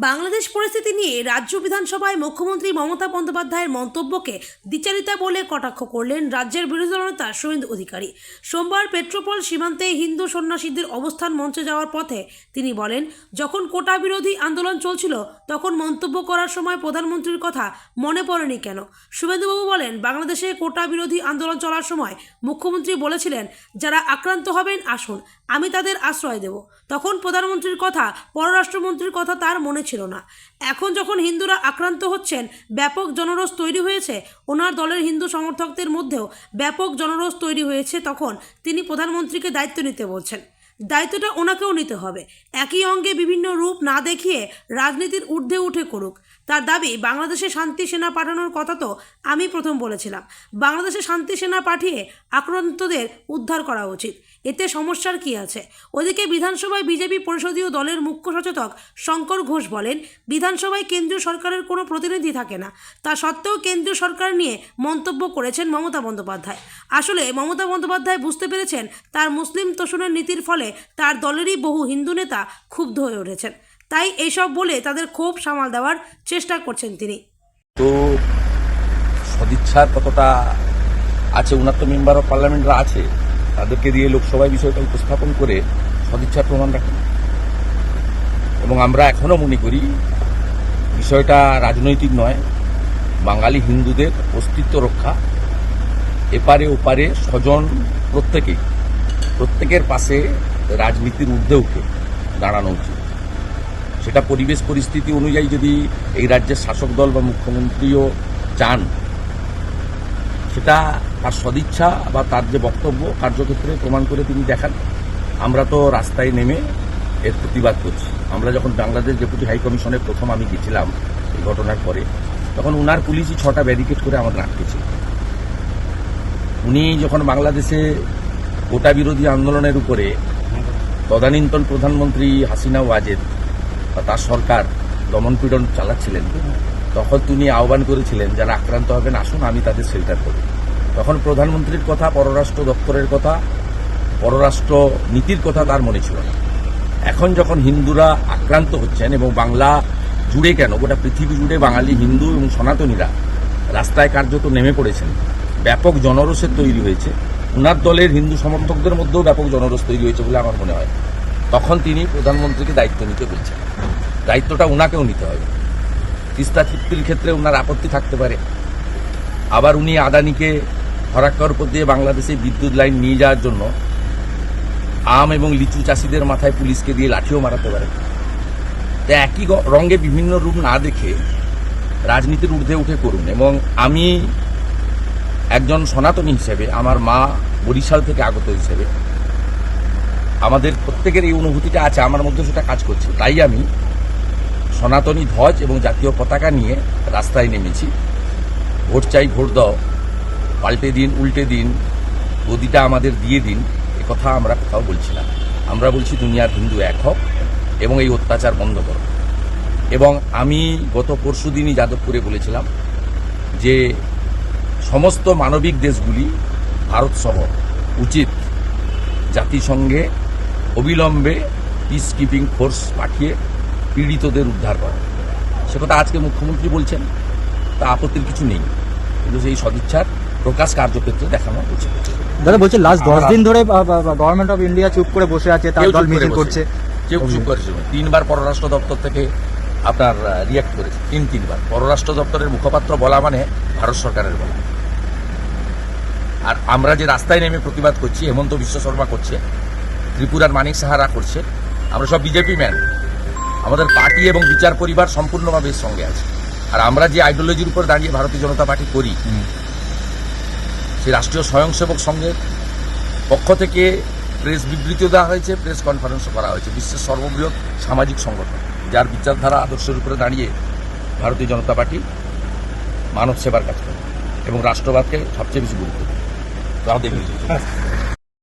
বাংলাদেশ পরিস্থিতি নিয়ে রাজ্য বিধানসভায় মুখ্যমন্ত্রী মমতা বন্দ্যোপাধ্যায়ের মন্তব্যকে দ্বিচারিতা বলে কটাক্ষ করলেন রাজ্যের বিরোধী দলনেতা শুভেন্দু অধিকারী। সোমবার পেট্রোপল সীমান্তে হিন্দু সন্ন্যাসীদের অবস্থান মঞ্চে যাওয়ার পথে তিনি বলেন, যখন কোটা বিরোধী আন্দোলন চলছিল তখন মন্তব্য করার সময় প্রধানমন্ত্রীর কথা মনে পড়েনি কেন? শুভেন্দুবাবু বলেন, বাংলাদেশে কোটা বিরোধী আন্দোলন চলার সময় মুখ্যমন্ত্রী বলেছিলেন, যারা আক্রান্ত হবেন আসুন, আমি তাদের আশ্রয় দেব। তখন প্রধানমন্ত্রীর কথা, পররাষ্ট্রমন্ত্রীর কথা তার মনে ছিল না। এখন যখন হিন্দুরা আক্রান্ত হচ্ছেন, ব্যাপক জনরোষ তৈরি হয়েছে, ওনার দলের হিন্দু সমর্থকদের মধ্যেও ব্যাপক জনরোষ তৈরি হয়েছে, তখন তিনি প্রধানমন্ত্রীকে দায়িত্ব নিতে বলছেন। দায়িত্বটা ওনাকেও নিতে হবে। একই অঙ্গে বিভিন্ন রূপ না দেখিয়ে রাজনীতির ঊর্ধ্বে উঠে করুক। তার দাবি, বাংলাদেশে শান্তি সেনা পাঠানোর কথা তো আমি প্রথম বলেছিলাম। বাংলাদেশে শান্তি সেনা পাঠিয়ে আক্রান্তদের উদ্ধার করা উচিত। এতে সমস্যার কি আছে? ওদিকে বিধানসভায় বিজেপি পরিষদীয় দলের মুখ্য সচেতক শঙ্কর ঘোষ বলেন, বিধানসভায় কেন্দ্রীয় সরকারের কোনো প্রতিনিধি থাকে না। তা সত্ত্বেও কেন্দ্রীয় সরকার নিয়ে মন্তব্য করেছেন মমতা বন্দ্যোপাধ্যায়। আসলে মমতা বন্দ্যোপাধ্যায় বুঝতে পেরেছেন, তার মুসলিম তোষণের নীতির ফলে তার দলেরই বহু হিন্দু নেতা ক্ষুব্ধ হয়ে উঠেছেন। তাই এইসব বলে তাদের ক্ষোভ সামাল দেওয়ার চেষ্টা করছেন তিনি। তো সদিচ্ছার কতটা আছে, উনার তো মেম্বার অফ পার্লামেন্টরা আছে, তাদেরকে দিয়ে লোকসভায় বিষয়টা উপস্থাপন করে সদিচ্ছার প্রমাণ রাখেন। এবং আমরা এখনো মনে করি বিষয়টা রাজনৈতিক নয়, বাঙালি হিন্দুদের অস্তিত্ব রক্ষা, এপারে ওপারে স্বজন প্রত্যেকের পাশে রাজনীতির ঊর্ধ্বে উঠে দাঁড়ানো উচিত। সেটা পরিবেশ পরিস্থিতি অনুযায়ী যদি এই রাজ্যের শাসক দল বা মুখ্যমন্ত্রীও চান, সেটা তার সদিচ্ছা বা তার যে বক্তব্য কার্যক্ষেত্রে প্রমাণ করে তিনি দেখান। আমরা তো রাস্তায় নেমে এর প্রতিবাদ করছি। আমরা যখন বাংলাদেশ ডেপুটি হাই কমিশনে প্রথম আমি গেছিলাম এই ঘটনার পরে, তখন উনার পুলিশই 6টা ব্যারিকেড করে আমাদের আটকেছিল। উনি যখন বাংলাদেশে কোটা বিরোধী আন্দোলনের উপরে তদানীন্তন প্রধানমন্ত্রী হাসিনা ওয়াজেদ বা তার সরকার দমনপীড়ন চালাচ্ছিলেন, তখন তিনি আহ্বান করেছিলেন, যারা আক্রান্ত হবেন আসুন, আমি তাদের শেল্টার করি। তখন প্রধানমন্ত্রীর কথা, পররাষ্ট্র দপ্তরের কথা, পররাষ্ট্র নীতির কথা তার মনে ছিল না। এখন যখন হিন্দুরা আক্রান্ত হচ্ছেন এবং বাংলা জুড়ে কেন গোটা পৃথিবী জুড়ে বাঙালি হিন্দু এবং সনাতনীরা রাস্তায় কার্যত নেমে পড়েছেন, ব্যাপক জনরোষের তৈরি হয়েছে, উনার দলের হিন্দু সমর্থকদের মধ্যেও ব্যাপক জনরোষ তৈরি হয়েছে বলে আমার মনে হয়, তখন তিনি প্রধানমন্ত্রীকে দায়িত্ব নিতে বলছেন। দায়িত্বটা উনাকেও নিতে হবে। তিস্তা চুক্তির ক্ষেত্রে উনার আপত্তি থাকতে পারে, আবার উনি আদানিকে ফরাক্কার উপর দিয়ে বাংলাদেশে বিদ্যুৎ লাইন নিয়ে যাওয়ার জন্য আম এবং লিচু চাষিদের মাথায় পুলিশকে দিয়ে লাঠিও মারাতে পারে। তাই একই রঙে বিভিন্ন রূপ না দেখে রাজনীতির ঊর্ধ্বে উঠে করুন। এবং আমি একজন সনাতনী হিসেবে, আমার মা বরিশাল থেকে আগত হিসেবে, আমাদের প্রত্যেকের এই অনুভূতিটা আছে, আমার মধ্যে সেটা কাজ করছে। তাই আমি সনাতনী ধ্বজ এবং জাতীয় পতাকা নিয়ে রাস্তায় নেমেছি। ভোট চাই, ভোট দাও, পাল্টে দিন, উল্টে দিন, গদিটা আমাদের দিয়ে দিন, এ কথা আমরা কোথাও বলছি না। আমরা বলছি দুনিয়ার হিন্দু এক হোক এবং এই অত্যাচার বন্ধ করো। এবং আমি গত পরশু দিনই যাদবপুরে বলেছিলাম যে সমস্ত মানবিক দেশগুলি, ভারত সহ, উচিত জাতিসংঘে অবিলম্বে পিস কিপিং ফোর্স পাঠিয়ে পীড়িতদের উদ্ধার করা। সে কথা আজকে মুখ্যমন্ত্রী বলছেন, তা আপত্তির কিছু নেই, কিন্তু সেই সদিচ্ছার প্রকাশ কার্যক্ষেত্রে দেখানো উচিত। দাদা বলছে লাস্ট 10 দিন ধরে গভর্নমেন্ট অফ ইন্ডিয়া চুপ করে বসে আছে, তার দল মিছিল করছে। কেউ চুপ করেছে? 3বার পররাষ্ট্র দপ্তর থেকে আপনার রিয়াক্ট করেছে, 3বার। পররাষ্ট্র দপ্তরের মুখপাত্র বলা মানে ভারত সরকারের বলা। আর আমরা যে রাস্তায় নেমে প্রতিবাদ করছি, হেমন্ত বিশ্ব শর্মা করছে, ত্রিপুরার মানিক সাহারা করছে, আমরা সব বিজেপি ম্যান। আমাদের পার্টি এবং বিচার পরিবার সম্পূর্ণভাবে এর সঙ্গে আছে। আর আমরা যে আইডিওলজির উপর দাঁড়িয়ে ভারতীয় জনতা পার্টি করি, সেই রাষ্ট্রীয় স্বয়ংসেবক সংঘের পক্ষ থেকে প্রেস বিবৃতিও দেওয়া হয়েছে, প্রেস কনফারেন্সও করা হয়েছে। বিশ্বের সর্ববৃহৎ সামাজিক সংগঠন, যার বিচারধারা আদর্শের উপরে দাঁড়িয়ে ভারতীয় জনতা পার্টি মানব সেবার কাজ করে এবং রাষ্ট্রবাদকে সবচেয়ে বেশি গুরুত্ব দেয়।